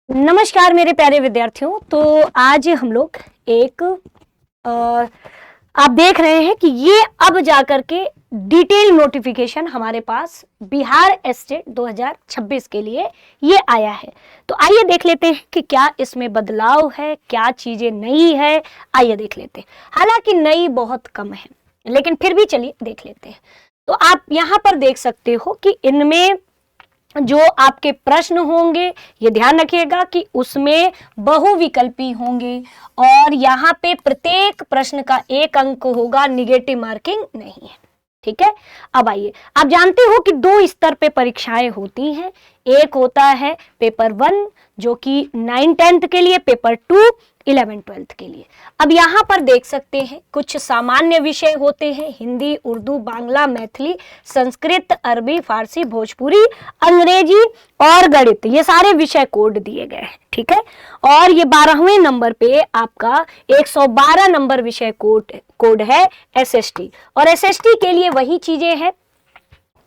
नमस्कार मेरे प्यारे विद्यार्थियों। तो आज हम लोग एक आप देख रहे हैं कि ये अब जाकर के डिटेल नोटिफिकेशन हमारे पास बिहार स्टेट 2026 के लिए ये आया है। तो आइए देख लेते हैं कि क्या इसमें बदलाव है, क्या चीजें नई है। आइए देख लेते हैं। हालांकि नई बहुत कम है, लेकिन फिर भी चलिए देख लेते हैं। तो आप यहाँ पर देख सकते हो कि इनमें जो आपके प्रश्न होंगे, ये ध्यान रखिएगा कि उसमें बहुविकल्पी होंगे और यहाँ पे प्रत्येक प्रश्न का 1 अंक होगा, निगेटिव मार्किंग नहीं है। ठीक है। अब आइए, आप जानते हो कि 2 स्तर पे परीक्षाएं होती हैं। एक होता है पेपर 1 जो कि 9-10 के लिए, पेपर 2 11-12 के लिए। अब यहाँ पर देख सकते हैं कुछ सामान्य विषय होते हैं, हिंदी, उर्दू, बांग्ला, मैथिली, संस्कृत, अरबी, फारसी, भोजपुरी, अंग्रेजी और गणित। ये सारे विषय कोड दिए गए हैं। ठीक है। और ये 12वें नंबर पे आपका 112 नंबर विषय कोड है एसएसटी। और एसएसटी के लिए वही चीजें हैं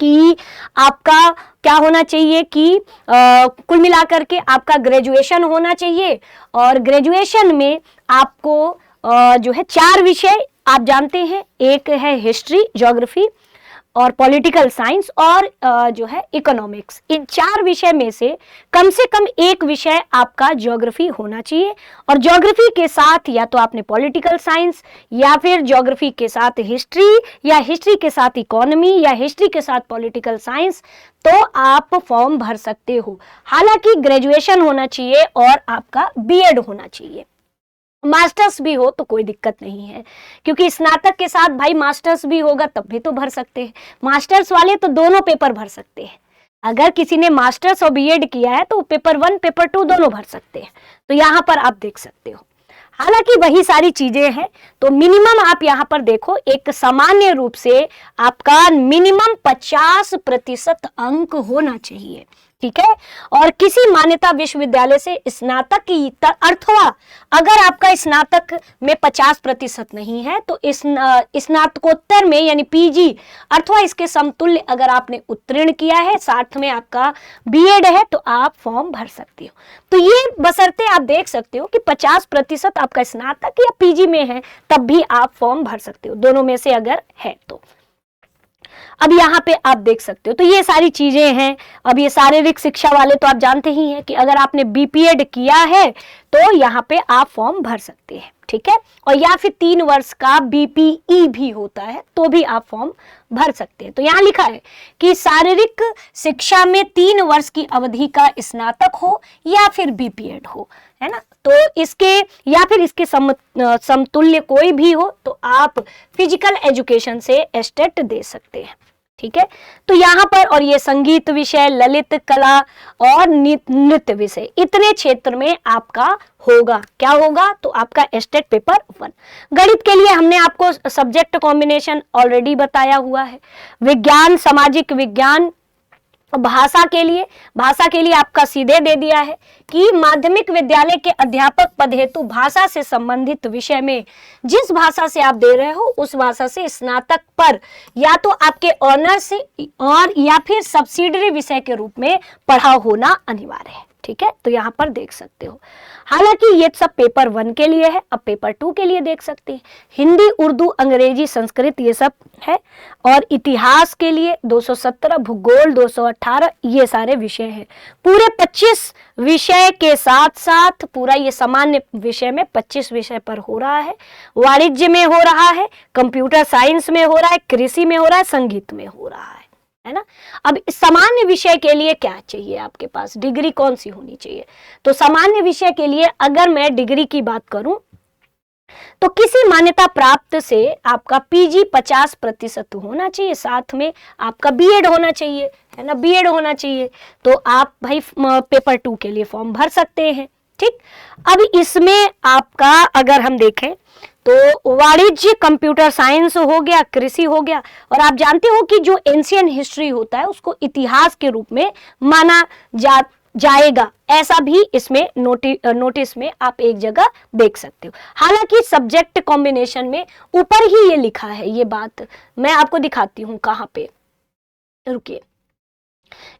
कि आपका क्या होना चाहिए कि कुल मिलाकर के आपका ग्रेजुएशन होना चाहिए। और ग्रेजुएशन में आपको जो है 4 विषय आप जानते हैं, एक है हिस्ट्री, ज्योग्राफी और पॉलिटिकल साइंस और जो है इकोनॉमिक्स। इन 4 विषय में से कम एक विषय आपका ज्योग्राफी होना चाहिए। और ज्योग्राफी के साथ या तो आपने पॉलिटिकल साइंस या फिर ज्योग्राफी के साथ हिस्ट्री या हिस्ट्री के साथ इकोनॉमी या हिस्ट्री के साथ पॉलिटिकल साइंस, तो आप फॉर्म भर सकते हो। हालांकि ग्रेजुएशन होना चाहिए और आपका बीएड होना चाहिए। मास्टर्स भी हो तो कोई दिक्कत नहीं है, क्योंकि स्नातक के साथ भाई मास्टर्स भी होगा तब भी तो भर सकते हैं। मास्टर्स वाले तो दोनों पेपर भर सकते हैं। अगर किसी ने मास्टर्स और बीएड किया है तो पेपर 1 पेपर 2 दोनों भर सकते हैं। तो यहाँ पर आप देख सकते हो। हालांकि वही सारी चीजें हैं। तो मिनिमम आप यहाँ पर देखो, एक सामान्य रूप से आपका मिनिमम 50% अंक होना चाहिए। ठीक है। और किसी मान्यता विश्वविद्यालय से स्नातक की अथवा अगर आपका स्नातक में 50% नहीं है तो स्नातकोत्तर में यानी पीजी अथवा इसके समतुल्य अगर आपने उत्तीर्ण किया है, साथ में आपका बीएड है, तो आप फॉर्म भर सकते हो। तो ये बशर्ते आप देख सकते हो कि 50% आपका स्नातक या पीजी में है तब भी आप फॉर्म भर सकते हो, दोनों में से अगर है तो। अब यहाँ पे आप देख सकते हो। तो ये सारी चीजें हैं। अब ये शारीरिक शिक्षा वाले तो आप जानते ही हैं कि अगर आपने बीपीएड किया है तो यहाँ पे आप फॉर्म भर सकते हैं। ठीक है। और या फिर 3 वर्ष का बीपीई भी होता है तो भी आप फॉर्म भर सकते हैं। तो यहाँ लिखा है कि शारीरिक शिक्षा में 3 वर्ष की अवधि का स्नातक हो या फिर बीपीएड हो, है ना। तो इसके या फिर इसके समतुल्य कोई भी हो तो आप फिजिकल एजुकेशन से एस्टेट दे सकते हैं। ठीक है। तो यहाँ पर और ये संगीत विषय, ललित कला और नृत्य विषय, इतने क्षेत्र में आपका होगा। क्या होगा? तो आपका एस्टेट पेपर 1। गणित के लिए हमने आपको सब्जेक्ट कॉम्बिनेशन ऑलरेडी बताया हुआ है। विज्ञान, सामाजिक विज्ञान, भाषा के लिए आपका सीधे दे दिया है कि माध्यमिक विद्यालय के अध्यापक पद हेतु भाषा से संबंधित विषय में जिस भाषा से आप दे रहे हो उस भाषा से स्नातक पर या तो आपके ऑनर्स और या फिर सब्सिडरी विषय के रूप में पढ़ा होना अनिवार्य है। ठीक है। तो यहाँ पर देख सकते हो। हालांकि ये सब पेपर 1 के लिए है। अब पेपर 2 के लिए देख सकते हैं। हिंदी, उर्दू, अंग्रेजी, संस्कृत ये सब है। और इतिहास के लिए 217, भूगोल 218, ये सारे विषय हैं। पूरे 25 विषय के साथ साथ पूरा ये सामान्य विषय में 25 विषय पर हो रहा है। वाणिज्य में हो रहा है, कंप्यूटर साइंस में हो रहा है, कृषि में हो रहा है, संगीत में हो रहा है ना। अब सामान्य विषय के लिए क्या चाहिए आपके पास? डिग्री कौन सी होनी चाहिए? तो सामान्य विषय के लिए अगर मैं डिग्री की बात करूं तो किसी मान्यता प्राप्त से आपका पीजी 50% होना चाहिए, साथ में आपका बीएड होना चाहिए, है ना, बीएड होना चाहिए। तो आप भाई पेपर 2 के लिए फॉर्म भर सकते हैं। ठीक। अब इसमें आपका अगर हम देखें तो वाणिज्य, कंप्यूटर साइंस हो गया, कृषि हो गया। और आप जानते हो कि जो एंशियंट हिस्ट्री होता है उसको इतिहास के रूप में माना जाएगा, ऐसा भी इसमें नोटिस में आप एक जगह देख सकते हो। हालांकि सब्जेक्ट कॉम्बिनेशन में ऊपर ही ये लिखा है, ये बात मैं आपको दिखाती हूँ कहाँ पे, रुकिए।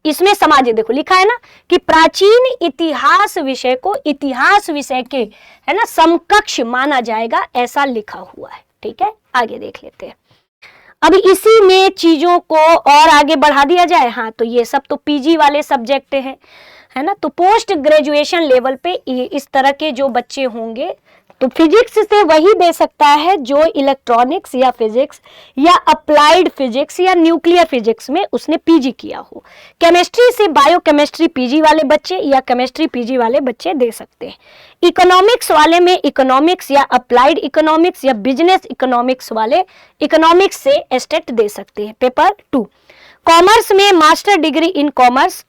इसमें समाज, देखो लिखा है ना कि प्राचीन इतिहास विषय को इतिहास विषय के, है ना, समकक्ष माना जाएगा, ऐसा लिखा हुआ है। ठीक है, आगे देख लेते हैं। अब इसी में चीजों को और आगे बढ़ा दिया जाए। हाँ, तो ये सब तो पीजी वाले सब्जेक्ट है ना। तो पोस्ट ग्रेजुएशन लेवल पे इस तरह के जो बच्चे होंगे, तो फिजिक्स से वही दे सकता है जो इलेक्ट्रॉनिक्स या फिजिक्स या अप्लाइड फिजिक्स या न्यूक्लियर फिजिक्स में उसने पीजी किया हो। केमिस्ट्री से बायोकेमिस्ट्री पीजी वाले बच्चे या केमिस्ट्री पीजी वाले बच्चे दे सकते हैं। इकोनॉमिक्स वाले में इकोनॉमिक्स या अप्लाइड इकोनॉमिक्स या बिजनेस इकोनॉमिक्स वाले इकोनॉमिक्स से एस्टेट दे सकते हैं। पेपर 2। कॉमर्स में master degree in commerce,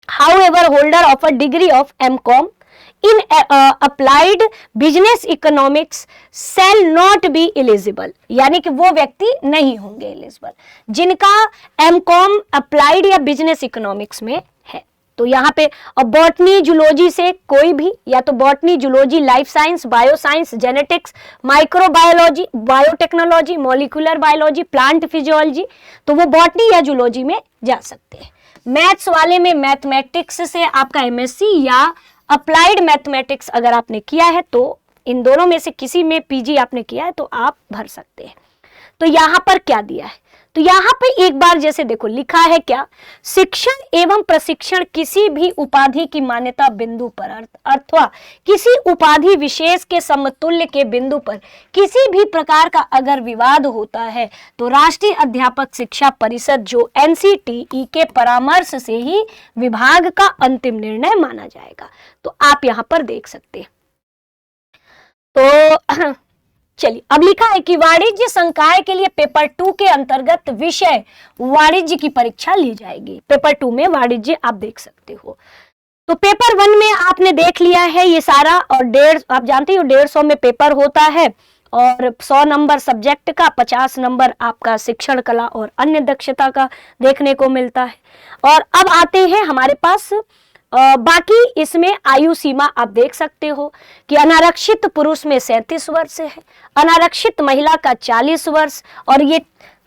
however holder of a degree of MCom in applied business economics shall not be eligible, यानी कि वो व्यक्ति नहीं होंगे एलिजिबल जिनका MCom अप्लाइड या बिजनेस इकोनॉमिक्स में है। तो यहाँ पे अब बॉटनी जूलॉजी से कोई भी, या तो botany zoology, life science, bio science, genetics, microbiology, biotechnology, molecular biology, plant physiology, तो वो बॉटनी या जूलॉजी में जा सकते हैं। मैथ्स वाले में मैथमेटिक्स से आपका एमएससी या अप्लाइड मैथमेटिक्स अगर आपने किया है तो इन दोनों में से किसी में पीजी आपने किया है तो आप भर सकते हैं। तो यहाँ पर क्या दिया है, तो यहाँ पे एक बार जैसे देखो लिखा है क्या, शिक्षण एवं प्रशिक्षण किसी भी उपाधि की मान्यता बिंदु पर अथवा किसी उपाधि विशेष के समतुल्य के बिंदु पर किसी भी प्रकार का अगर विवाद होता है तो राष्ट्रीय अध्यापक शिक्षा परिषद जो एनसीटीई के परामर्श से ही विभाग का अंतिम निर्णय माना जाएगा। तो आप यहाँ पर देख सकते हैं। तो चलिए, अब लिखा है कि वाणिज्य संकाय के लिए पेपर 2 के अंतर्गत विषय वाणिज्य की परीक्षा ली जाएगी। पेपर 2 में वाणिज्य आप देख सकते हो। तो पेपर 1 में आपने देख लिया है ये सारा, और आप जानते हो 150 में पेपर होता है और 100 नंबर सब्जेक्ट का, 50 नंबर आपका शिक्षण कला और अन्य दक्षता का देखने को मिलता है। और अब आते हैं हमारे पास बाकी इसमें आयु सीमा आप देख सकते हो कि अनारक्षित पुरुष में 37 वर्ष है, अनारक्षित महिला का 40 वर्ष, और ये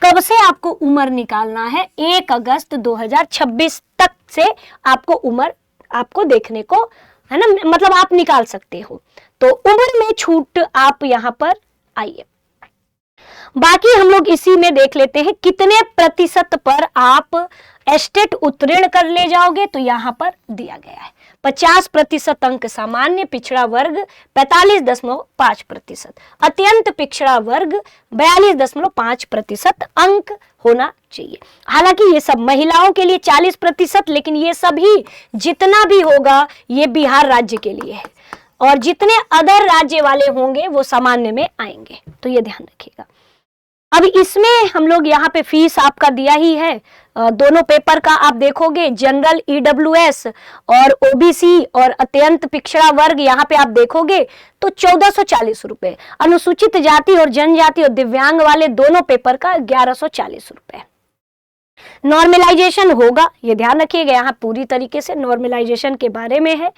कब से आपको उम्र निकालना है, 1 अगस्त 2026 तक से आपको उम्र आपको देखने को, है ना, मतलब आप निकाल सकते हो। तो उम्र में छूट आप यहाँ पर आइए। बाकी हम लोग इसी में देख लेते हैं कितने प्रतिशत पर आप एस्टेट उत्तीर्ण कर ले जाओगे। तो यहाँ पर दिया गया है 50% अंक सामान्य पिछड़ा वर्ग 45.5%, अत्यंत पिछड़ा वर्ग 42.5% अंक होना चाहिए। हालांकि ये सब महिलाओं के लिए 40%, लेकिन ये सभी जितना भी होगा ये बिहार राज्य के लिए है, और जितने अदर राज्य वाले होंगे वो सामान्य में आएंगे, तो ये ध्यान रखिएगा। अब इसमें हम लोग यहाँ पे फीस आपका दिया ही है, दोनों पेपर का आप देखोगे, जनरल ईडब्ल्यूएस और ओबीसी और अत्यंत पिछड़ा वर्ग यहाँ पे आप देखोगे तो 1440 रुपए, अनुसूचित जाति और जनजाति और दिव्यांग वाले दोनों पेपर का 1140 रुपए। नॉर्मलाइजेशन होगा, ये ध्यान रखिएगा, यहाँ पूरी तरीके से नॉर्मलाइजेशन के बारे में है,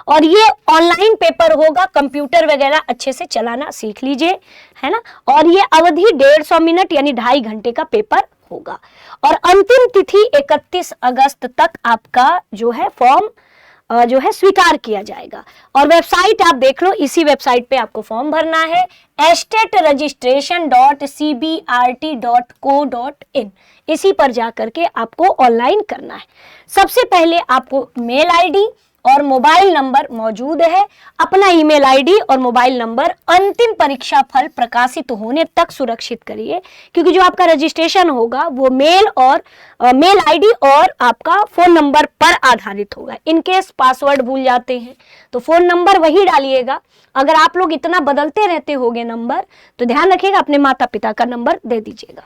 और ये ऑनलाइन पेपर होगा, कंप्यूटर वगैरह अच्छे से चलाना सीख लीजिए, है ना। और ये अवधि 150 मिनट यानी 2.5 घंटे का पेपर होगा, और अंतिम तिथि 31 अगस्त तक आपका जो है फॉर्म जो है स्वीकार किया जाएगा। और वेबसाइट आप देख लो, इसी वेबसाइट पे आपको फॉर्म भरना है, estateregistration.cbrt.co.in, इसी पर जा करके आपको ऑनलाइन करना है। सबसे पहले आपको मेल आईडी और मोबाइल नंबर मौजूद है, अपना ईमेल आईडी और मोबाइल नंबर अंतिम परीक्षा फल प्रकाशित होने तक सुरक्षित करिए, क्योंकि जो आपका रजिस्ट्रेशन होगा वो मेल आईडी और आपका फोन नंबर पर आधारित होगा। इनकेस पासवर्ड भूल जाते हैं तो फोन नंबर वही डालिएगा। अगर आप लोग इतना बदलते रहते होगे नंबर तो ध्यान रखिएगा अपने माता पिता का नंबर दे दीजिएगा।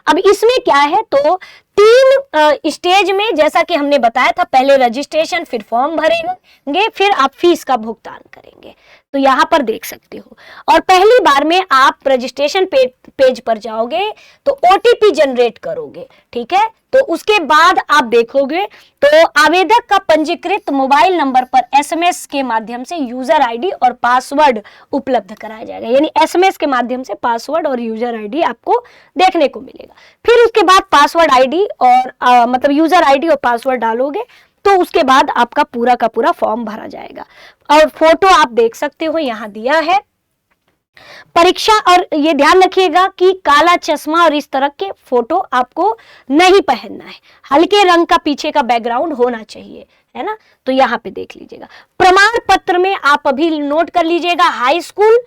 अब इसमें क्या है, तो 3 स्टेज में, जैसा कि हमने बताया था, पहले रजिस्ट्रेशन, फिर फॉर्म भरेंगे, फिर आप फीस का भुगतान करेंगे। तो यहाँ पर देख सकते हो, और पहली बार में आप रजिस्ट्रेशन पेज पर जाओगे तो ओटीपी जनरेट करोगे, ठीक है। तो उसके बाद आप देखोगे तो आवेदक का पंजीकृत मोबाइल नंबर पर एसएमएस के माध्यम से यूजर आईडी और पासवर्ड उपलब्ध कराया जाएगा, यानी एसएमएस के माध्यम से पासवर्ड और यूजर आईडी आपको देखने को मिलेगा। फिर उसके बाद पासवर्ड आईडी आईडी और मतलब यूजर आईडी और पासवर्ड डालोगे तो उसके बाद आपका पूरा का पूरा फॉर्म भरा जाएगा। और फोटो आप देख सकते हो यहाँ दिया है परीक्षा, और ये ध्यान रखिएगा कि काला चश्मा और इस तरह के फोटो आपको नहीं पहनना है, हल्के रंग का पीछे का बैकग्राउंड होना चाहिए, है ना। तो यहाँ पे देख लीजिएगा प्रमाण पत्र में आप अभी नोट कर लीजिएगा हाई स्कूल,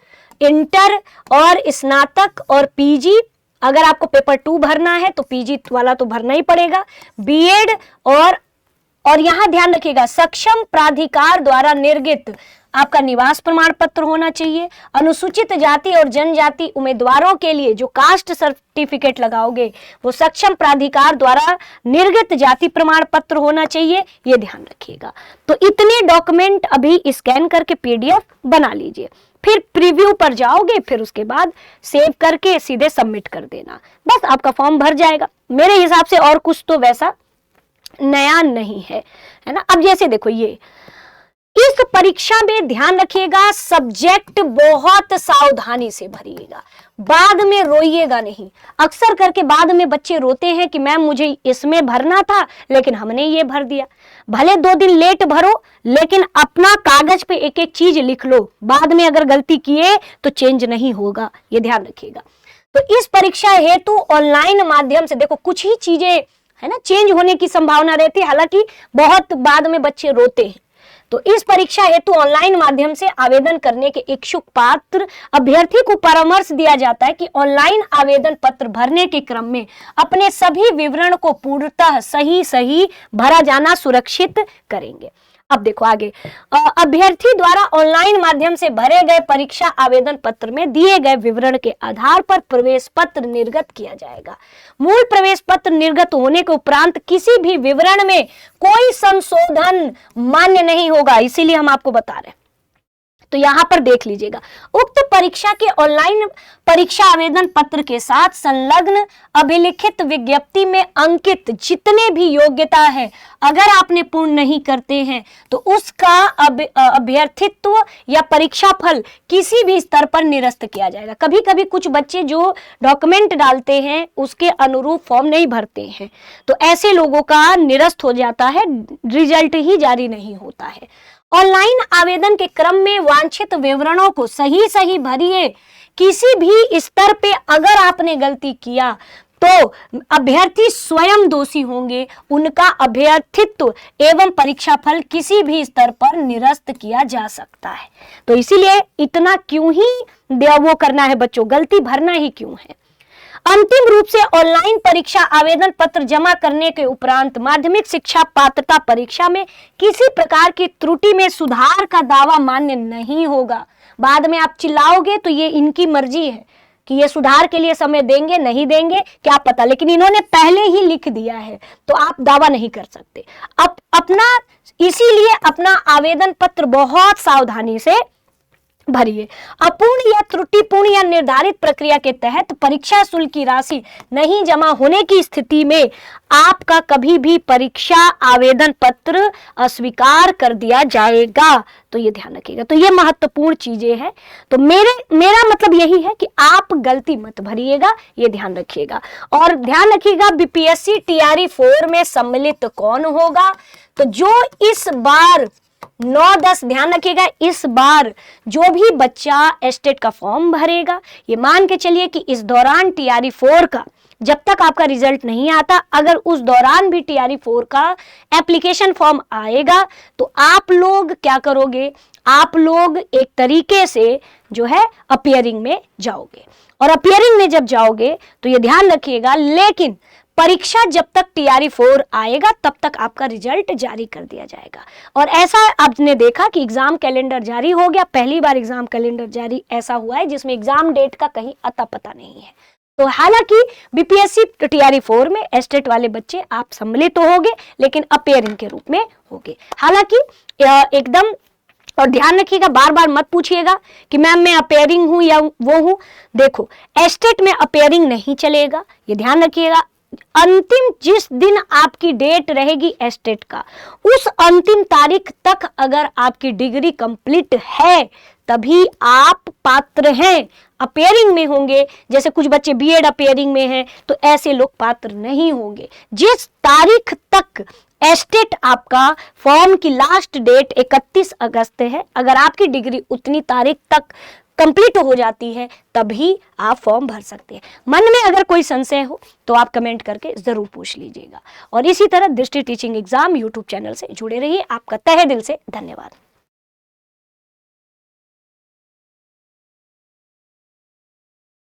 इंटर और स्नातक और पीजी। अगर आपको पेपर 2 भरना है तो पीजी वाला तो भरना ही पड़ेगा, बीएड और यहाँ ध्यान रखिएगा सक्षम प्राधिकार द्वारा निर्गत आपका निवास प्रमाण पत्र होना चाहिए। अनुसूचित जाति और जनजाति उम्मीदवारों के लिए जो कास्ट सर्टिफिकेट लगाओगे वो सक्षम प्राधिकार द्वारा निर्गत जाति प्रमाण पत्र होना चाहिए, ये ध्यान रखिएगा। तो इतने डॉक्यूमेंट अभी स्कैन करके पीडीएफ बना लीजिए, फिर प्रीव्यू पर जाओगे, फिर उसके बाद सेव करके सीधे सबमिट कर देना, बस आपका फॉर्म भर जाएगा। मेरे हिसाब से और कुछ तो वैसा नया नहीं है, है ना। अब जैसे देखो ये इस परीक्षा में ध्यान रखिएगा सब्जेक्ट बहुत सावधानी से भरिएगा, बाद में रोइएगा नहीं। अक्सर करके बाद में बच्चे रोते हैं कि मैम मुझे इसमें भरना था लेकिन हमने ये भर दिया। भले 2 दिन लेट भरो लेकिन अपना कागज पे एक एक चीज लिख लो, बाद में अगर गलती किए तो चेंज नहीं होगा, ये ध्यान रखिएगा। तो इस परीक्षा हेतु ऑनलाइन माध्यम से देखो कुछ ही चीजें है ना चेंज होने की संभावना रहती है, हालांकि बहुत बाद में बच्चे रोते हैं। तो इस परीक्षा हेतु ऑनलाइन माध्यम से आवेदन करने के इच्छुक पात्र अभ्यर्थी को परामर्श दिया जाता है कि ऑनलाइन आवेदन पत्र भरने के क्रम में अपने सभी विवरण को पूर्णतः सही भरा जाना सुरक्षित करेंगे। अब देखो आगे, अभ्यर्थी द्वारा ऑनलाइन माध्यम से भरे गए परीक्षा आवेदन पत्र में दिए गए विवरण के आधार पर प्रवेश पत्र निर्गत किया जाएगा। मूल प्रवेश पत्र निर्गत होने के उपरांत किसी भी विवरण में कोई संशोधन मान्य नहीं होगा, इसीलिए हम आपको बता रहे हैं। तो यहां पर देख लीजिएगा उक्त परीक्षा के ऑनलाइन परीक्षा आवेदन पत्र के साथ संलग्न अभिलिखित विज्ञप्ति में अंकित जितने भी योग्यता है अगर आपने पूर्ण नहीं करते हैं तो उसका अभ्यर्थित्व या परीक्षा फल किसी भी स्तर पर निरस्त किया जाएगा। कभी कभी कुछ बच्चे जो डॉक्यूमेंट डालते हैं उसके अनुरूप फॉर्म नहीं भरते हैं तो ऐसे लोगों का निरस्त हो जाता है, रिजल्ट ही जारी नहीं होता है। ऑनलाइन आवेदन के क्रम में वांछित विवरणों को सही भरिए। किसी भी स्तर पे अगर आपने गलती किया तो अभ्यर्थी स्वयं दोषी होंगे, उनका अभ्यर्थित्व एवं परीक्षा फल किसी भी स्तर पर निरस्त किया जा सकता है। तो इसीलिए इतना क्यों ही वो करना है बच्चों, गलती भरना ही क्यों है। अंतिम रूप से ऑनलाइन परीक्षा आवेदन पत्र जमा करने के उपरांत माध्यमिक शिक्षा पात्रता परीक्षा में किसी प्रकार की त्रुटि में सुधार का दावा मान्य नहीं होगा। बाद में आप चिल्लाओगे तो ये इनकी मर्जी है कि ये सुधार के लिए समय देंगे नहीं देंगे क्या पता, लेकिन इन्होंने पहले ही लिख दिया है तो आप दावा नहीं कर सकते। इसीलिए अपना आवेदन पत्र बहुत सावधानी से भरिए। अपूर्ण या त्रुटिपूर्ण या निर्धारित प्रक्रिया के तहत परीक्षा शुल्क की राशि नहीं जमा होने की स्थिति में आपका कभी भी परीक्षा आवेदन पत्र अस्वीकार कर दिया जाएगा। तो ये ध्यान रखिएगा। तो ये महत्वपूर्ण चीजें हैं। तो मेरा मतलब यही है कि आप गलती मत भरिएगा, ये ध्यान रखिएगा। और ध्यान रखिएगा बीपीएससी टीआरई 4 में सम्मिलित कौन होगा। तो जो इस बार 9-10 ध्यान रखिएगा, इस बार जो भी बच्चा एस्टेट का फॉर्म भरेगा, ये मान के चलिए कि इस दौरान टीआरई 4 का जब तक आपका रिजल्ट नहीं आता, अगर उस दौरान भी टीआरई 4 का एप्लीकेशन फॉर्म आएगा तो आप लोग क्या करोगे, आप लोग एक तरीके से जो है अपियरिंग में जाओगे। और अपियरिंग में जब जाओगे तो ये ध्यान रखिएगा, लेकिन परीक्षा जब तक टीआरई 4 आएगा तब तक आपका रिजल्ट जारी कर दिया जाएगा। और ऐसा आपने देखा कि एग्जाम कैलेंडर जारी हो गया, पहली बार एग्जाम कैलेंडर जारी ऐसा हुआ है जिसमें एग्जाम डेट का कहीं अता पता नहीं है। तो हालांकि बीपीएससी टीआरई 4 में एस्टेट वाले बच्चे आप सम्मिलित तो होंगे लेकिन अपियरिंग के रूप में होंगे। हालांकि एकदम और ध्यान रखिएगा, बार बार मत पूछिएगा कि मैम मैं अपेयरिंग हूं या वो हूं। देखो एस्टेट में अपेयरिंग नहीं चलेगा, ये ध्यान रखिएगा। अंतिम जिस दिन आपकी डेट रहेगी एस्टेट का, उस अंतिम तारीख तक अगर आपकी डिग्री कंप्लीट है तभी आप पात्र हैं, अपेयरिंग में होंगे। जैसे कुछ बच्चे बीएड अपेयरिंग में हैं, तो ऐसे लोग पात्र नहीं होंगे। जिस तारीख तक एस्टेट आपका, फॉर्म की लास्ट डेट 31 अगस्त है, अगर आपकी डिग्री उतनी तारीख तक कंप्लीट हो जाती है तभी आप फॉर्म भर सकते हैं। मन में अगर कोई संशय हो तो आप कमेंट करके जरूर पूछ लीजिएगा। और इसी तरह दृष्टि टीचिंग एग्जाम यूट्यूब चैनल से जुड़े रहिए। आपका तहे दिल से धन्यवाद।